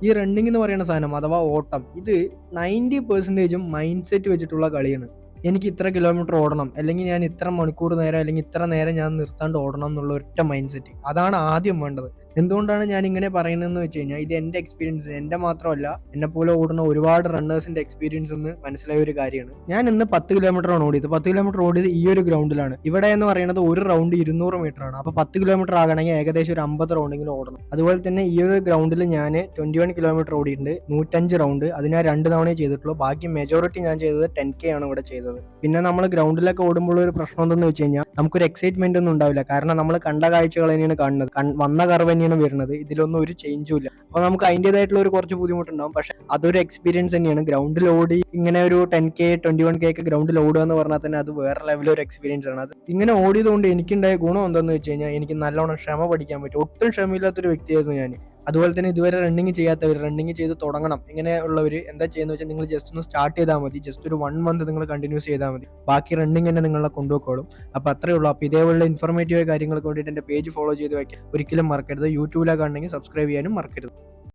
ഈ റണ്ണിങ് എന്ന് പറയുന്ന സാധനം അഥവാ ഓട്ടം ഇത് 90% മൈൻഡ് സെറ്റ് വെച്ചിട്ടുള്ള കളിയാണ്. എനിക്ക് ഇത്ര കിലോമീറ്റർ ഓടണം, അല്ലെങ്കിൽ ഞാൻ ഇത്ര മണിക്കൂർ നേരം അല്ലെങ്കിൽ ഇത്ര നേരം ഞാൻ നിർത്താണ്ട് ഓടണം എന്നുള്ള ഒറ്റ മൈൻഡ് സെറ്റ്, അതാണ് ആദ്യം വേണ്ടത്. എന്തുകൊണ്ടാണ് ഞാൻ ഇങ്ങനെ പറയുന്നതെന്ന് വെച്ച് കഴിഞ്ഞാൽ ഇത് എൻ്റെ എക്സ്പീരിയൻസ്, എൻ്റെ മാത്രമല്ല എന്നെ പോലെ ഓടുന്ന ഒരുപാട് റണ്ണേഴ്സിന്റെ എക്സ്പീരിയൻസ് എന്ന് മനസ്സിലായ ഒരു കാര്യമാണ്. ഞാൻ ഇന്ന് 10 കിലോമീറ്ററാണ് ഓടിയത്. 10 കിലോമീറ്റർ ഓടിയത് ഈ ഒരു ഗ്രൗണ്ടിലാണ്. ഇവിടെ എന്ന് പറയുന്നത് ഒരു റൗണ്ട് 200 മീറ്റർ ആണ്. അപ്പോൾ 10 കിലോമീറ്റർ ആകണമെങ്കിൽ ഏകദേശം ഒരു 50 റൗണ്ടെങ്കിലും ഓടണം. അതുപോലെ തന്നെ ഈ ഒരു ഗ്രൗണ്ടിൽ ഞാൻ 21 കിലോമീറ്റർ ഓടിയിട്ടുണ്ട്, 105 റൗണ്ട്. അത് ഞാൻ 2 തവണയേ ചെയ്തിട്ടുള്ളൂ. ബാക്കി മെജോറിറ്റി ഞാൻ ചെയ്തത് 10K ആണ് ഇവിടെ ചെയ്തത്. പിന്നെ നമ്മൾ ഗ്രൗണ്ടിലൊക്കെ ഓടുമ്പോൾ ഒരു പ്രശ്നം എന്തെന്ന് വെച്ച് കഴിഞ്ഞാൽ നമുക്കൊരു എക്സൈറ്റ്മെന്റ് ഒന്നും ഉണ്ടാവില്ല. കാരണം നമ്മൾ കണ്ട കാഴ്ചകൾ തന്നെയാണ് കാണുന്നത്, വന്ന കർവ് തന്നെയാണ് വരുന്നത്. ഇതിലൊന്നും ഒരു ചേഞ്ചും ഇല്ല. അപ്പൊ നമുക്ക് അതിൻ്റെതായിട്ടുള്ള ഒരു കുറച്ച് ബുദ്ധിമുട്ടുണ്ടാവും. പക്ഷെ അതൊരു എക്സ്പീരിയൻസ് തന്നെയാണ്. ഗ്രൗണ്ടിൽ ഓടി ഇങ്ങനെ ഒരു 10K 21K ഒക്കെ ഗ്രൗണ്ടിൽ ഓടുക എന്ന് പറഞ്ഞാൽ തന്നെ അത് വേറെ ലെവൽ ഒരു എക്സ്പീരിയൻസ് ആണ്. അത് ഇങ്ങനെ ഓടിയതുകൊണ്ട് എനിക്കുണ്ടായ ഗുണം എന്താണെന്ന് വെച്ച് കഴിഞ്ഞാൽ എനിക്ക് നല്ലോണം ക്ഷമ പഠിക്കാൻ പറ്റും. ഒട്ടും ക്ഷമയില്ലാത്തൊരു വ്യക്തിയായിരുന്നു ഞാൻ. അതുപോലെ തന്നെ ഇതുവരെ റണ്ണിങ് ചെയ്യാത്തവർ, റണ്ണിങ് ചെയ്ത് തുടങ്ങണം ഇങ്ങനെയുള്ളവർ എന്താ ചെയ്യുന്നത് വെച്ചാൽ നിങ്ങൾ ജസ്റ്റ് ഒന്ന് സ്റ്റാർട്ട് ചെയ്താൽ മതി. ജസ്റ്റ് ഒരു 1 മന്ത് നിങ്ങൾ കണ്ടിന്യൂസ് ചെയ്താൽ മതി. ബാക്കി റണ്ണിങ് തന്നെ നിങ്ങളെ കൊണ്ടുപോയിക്കോളും. അപ്പോൾ അത്രേ ഉള്ളൂ. അപ്പോൾ ഇതേപോലുള്ള ഇൻഫോർമേറ്റീവ് കാര്യങ്ങൾക്ക് വേണ്ടിയിട്ട് എൻ്റെ പേജ് ഫോളോ ചെയ്ത് വയ്ക്കാൻ ഒരിക്കലും മറക്കരുത്. യൂട്യൂബിലൊക്കെ ഉണ്ടെങ്കിൽ സബ്സ്ക്രൈബ് ചെയ്യാനും മറക്കരുത്.